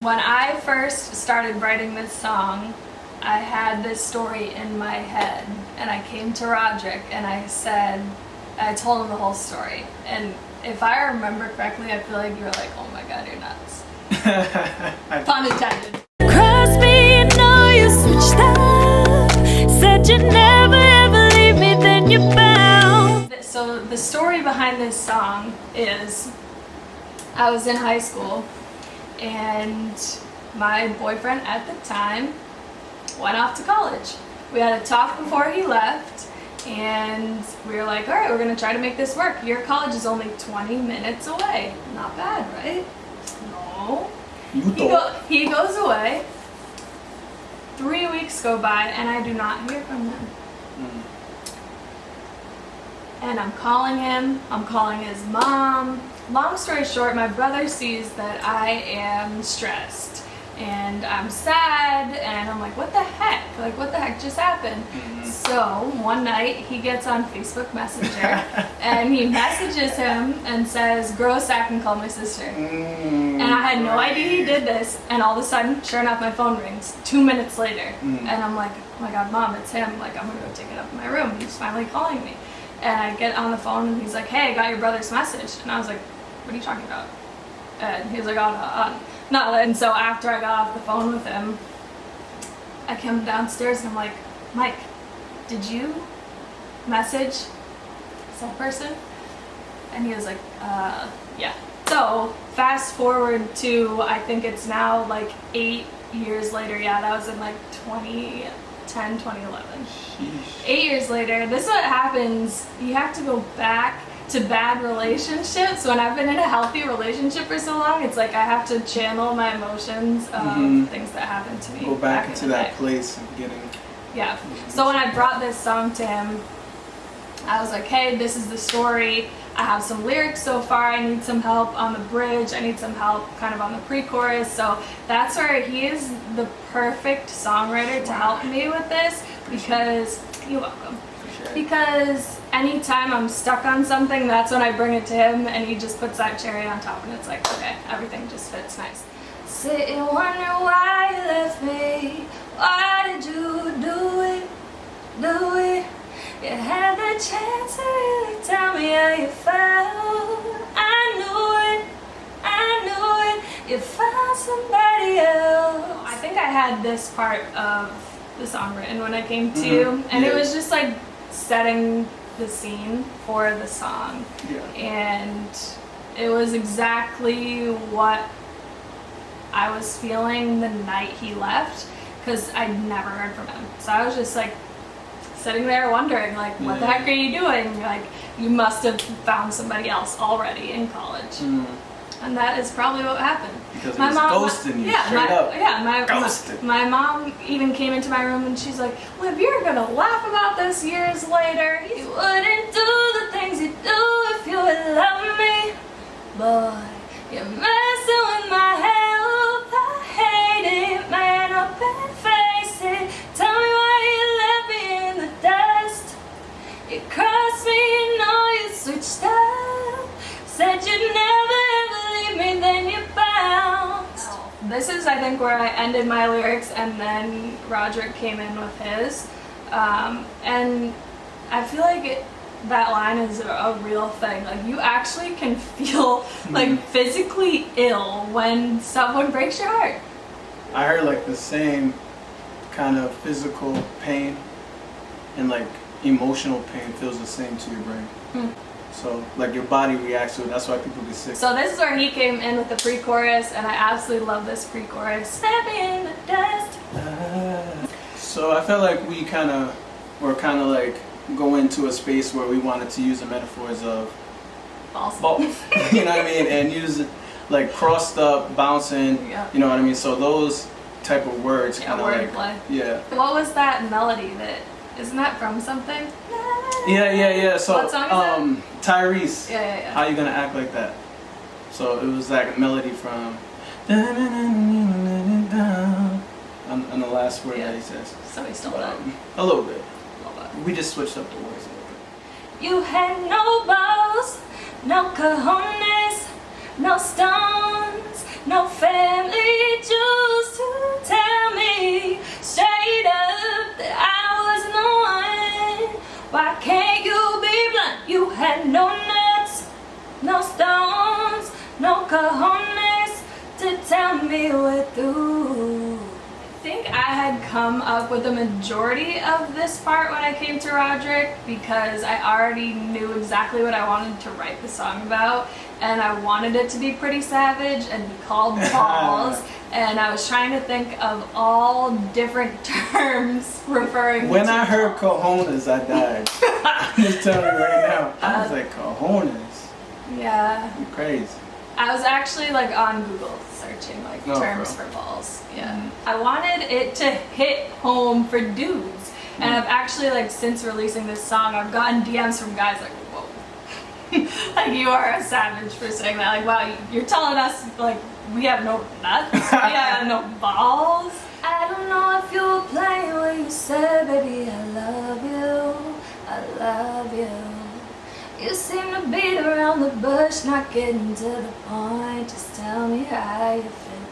When I first started writing this song, I had this story in my head, and I came to Roderick and I told him the whole story. And if I remember correctly, I feel like you were like, oh my god, you're nuts. Pun intended. Cross me and know you switched up. Said you'd never ever leave me, then you bound. So the story behind this song is I was in high school and my boyfriend at the time went off to college. We had a talk before he left and we were like, alright, we're gonna try to make this work. Your college is only 20 minutes away. Not bad, right? No. He goes away. 3 weeks go by and I do not hear from him. And I'm calling him, I'm calling his mom. Long story short, my brother sees that I am stressed and I'm sad and I'm like, what the heck? Like, what the heck just happened? So one night he gets on Facebook Messenger and he messages him and says, grow a sack and call my sister. And I had no idea he did this, and all of a sudden, sure enough, my phone rings 2 minutes later. And I'm like, oh my god, Mom, it's him. Like, I'm gonna go take it up in my room. He's finally calling me. And I get on the phone and he's like, hey, I got your brother's message. And I was like, what are you talking about? And he was like, oh, no. And so after I got off the phone with him, I come downstairs and I'm like, Mike, did you message that person? And he was like, yeah. So fast forward to, I think it's now like 8 years later. Yeah, that was in like 2010, 2011. Sheesh. 8 years later, this is what happens. You have to go back to bad relationships. When I've been in a healthy relationship for so long, it's like I have to channel my emotions of things that happened to me. Go back into that day. place of getting. Yeah. So when I brought this song to him, I was like, hey, this is the story. I have some lyrics so far. I need some help on the bridge. I need some help kind of on the pre-chorus. So that's where he is the perfect songwriter to help me with this, because you're welcome. Because anytime I'm stuck on something, that's when I bring it to him and he just puts that cherry on top and it's like, okay, everything just fits nice. Sit and wonder why you left me. Why did you do it? Do it? You had the chance to really tell me how you felt. I knew it. I knew it. You found somebody else. I think I had this part of the song written when I came to you, and it was just like setting the scene for the song. And it was exactly what I was feeling the night he left, because I'd never heard from him. So I was just like sitting there wondering, like, what the heck are you doing? Like, you must have found somebody else already in college. And that is probably what happened. Because he was ghosting you, straight up. Yeah, my mom even came into my room and she's like, Liv, you're gonna laugh about this years later. You wouldn't do the things you do if you would love me. Boy, you're messing with my health. I hate it, man, I can't face it. Tell me why you left me in the dust. You crossed me and know you switched up. Said you'd never ever leave me, then you bounced. This is, I think, where I ended my lyrics and then Roderick came in with his. And I feel like that line is a real thing. Like, you actually can feel like physically ill when someone breaks your heart. I heard like the same kind of physical pain and like emotional pain feels the same to your brain. So like your body reacts to it. That's why people get sick. So this is where he came in with the pre-chorus, and I absolutely love this pre-chorus. Step in the dust. So I felt like we were kind of like go into a space where we wanted to use the metaphors of Balls. You know what I mean, and use it like crossed up, bouncing. You know what I mean. So those type of words, kind of like wordplay. Yeah. What was that melody? Isn't that from something? Yeah. So what song is that? Tyrese. Yeah. How you gonna act like that? So it was that melody from on the last word that he says. So he stole that. A little bit. We just switched up the words a little bit. You had no balls, no cojones, no stones, no family jewels. cojones to tell me we're through. I think I had come up with the majority of this part when I came to Roderick because I already knew exactly what I wanted to write the song about, and I wanted it to be pretty savage and be called balls. And I was trying to think of all different terms referring When to I heard balls. cojones, I died. I'm just telling you right now. I was like, cojones? Yeah. You're crazy. I was actually like on Google searching like terms for balls. Yeah. I wanted it to hit home for dudes. And I've actually like since releasing this song, I've gotten DMs from guys like, whoa. Like you are a savage for saying that. Like, wow, you're telling us like we have no nuts, we have no balls. I don't know if you were playing when you said, baby, I love you, I love you. You seem to beat around the bush, not getting to the point. Just tell me how you feel,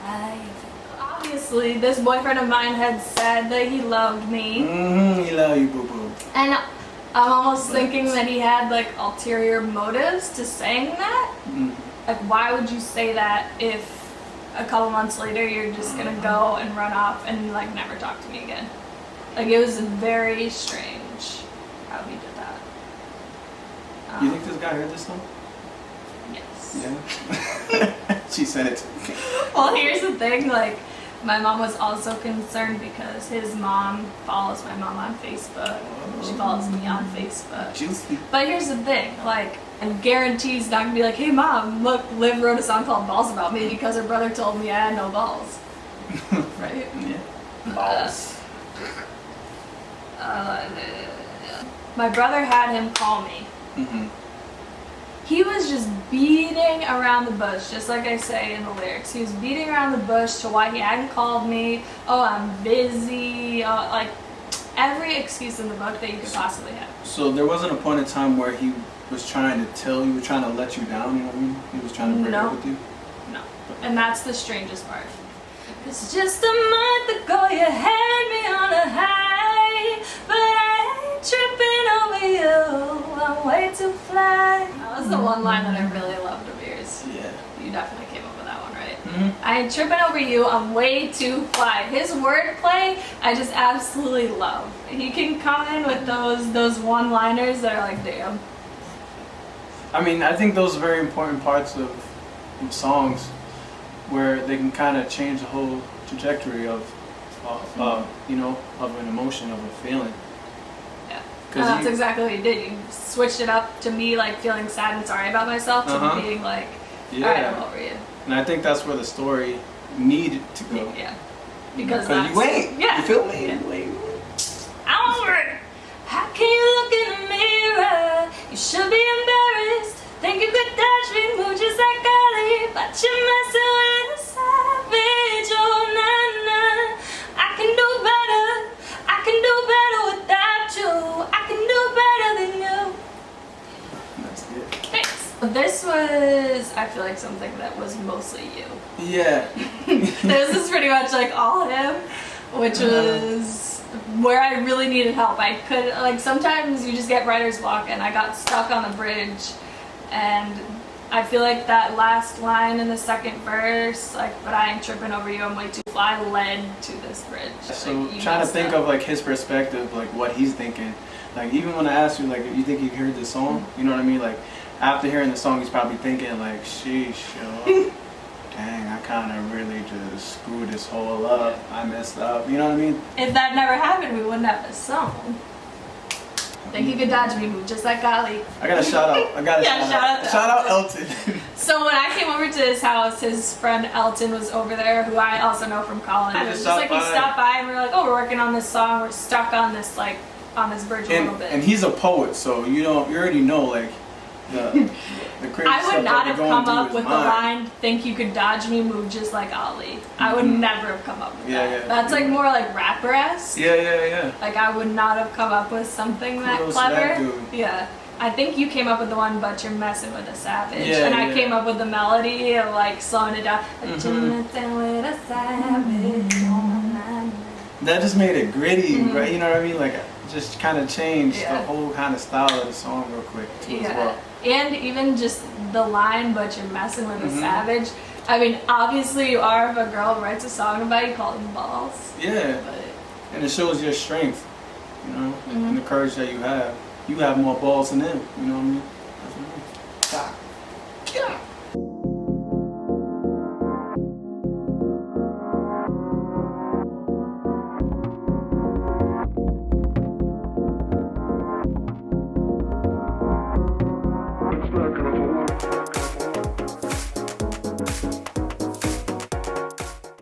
how you feel. Obviously, this boyfriend of mine had said that he loved me. He love you, boo-boo. And I'm almost thinking that he had like ulterior motives to saying that. Like, why would you say that if a couple months later you're just gonna go and run off and like never talk to me again? Like, it was very strange how he did that. You think this guy heard this song? Yes. Yeah. She sent it to me. Well, here's the thing, like, my mom was also concerned because his mom follows my mom on Facebook. She follows me on Facebook. Juicy. But here's the thing, like, I guarantee he's not gonna be like, hey mom, look, Liv wrote a song called Balls about me because her brother told me I had no balls. Right? Yeah. Balls. My brother had him call me. He was just beating around the bush, just like I say in the lyrics. He was beating around the bush to why he hadn't called me. Oh, I'm busy. Like, every excuse in the book that you could possibly have. So there wasn't a point in time where he was trying to tell you, trying to let you down, you know what I mean? He was trying to break up with you? No. And that's the strangest part. It's just a month ago you had me on a high, but I ain't tripping over you, I'm way too fly. That was the one line that I really loved of yours. Yeah. You definitely came up with that one, right? I ain't tripping over you, I'm way too fly. His wordplay, I just absolutely love. He can come in with those one-liners that are like, damn. I mean, I think those are very important parts of songs where they can kind of change the whole trajectory of you know, of an emotion, of a feeling. Yeah. And that's exactly what you did. You switched it up to me like feeling sad and sorry about myself to being like, alright, I'm over you. And I think that's where the story needed to go. Yeah. Because you ain't. Yeah. You feel me? Yeah. You ain't. I'm over it. How can you look in the mirror? You should be embarrassed. Think you could touch me, move just like Golly, but you're messing with a savage. Oh, nah. I can do better. I can do better without you. I can do better than you. That's good. Thanks. This was, I feel like, something that was mostly you. Yeah. This is pretty much like all him, which was where I really needed help. I could, like, sometimes you just get writer's block, and I got stuck on the bridge, and I feel like that last line in the second verse, like, but I ain't tripping over you, I'm way too fly, led to this bridge. So like, trying to think of like his perspective, like what he's thinking. Like even when I asked you, like, if you think you heard this song, you know what I mean? Like after hearing the song, he's probably thinking like, sheesh, yo, dang, I kind of really just screwed this whole up. I messed up. You know what I mean? If that never happened, we wouldn't have a song. Think you could dodge me, move just like Golly. I got a shout out. I got a shout out Elton. So when I came over to his house, his friend Elton was over there, who I also know from college. It was just like he stopped by and we were like, oh, we're working on this song. We're stuck on this bridge a little bit. And he's a poet, so you already know like the crazy I would not have come up with the mind. line, think you could dodge me, move just like Ollie. I would never have come up with that. Yeah. That's like more like rapper-esque. Yeah. Like I would not have come up with something that Kudos to clever. that dude. Yeah. I think you came up with the one, but you're messing with a savage. Yeah, and I yeah. came up with the melody of like slowing it down. But you're messing with a savage. That just made it gritty, right? You know what I mean? Like just kind of changed the Yeah. whole kind of style of the song real quick too as well. and even just the line, but you're messing with a Mhm. savage. I mean, obviously you are if a girl writes a song about you, call them balls. Yeah, But and it shows your strength, you know, Mhm. and the courage that you have. You have more balls than them, you know what I mean? That's what I mean. Facts.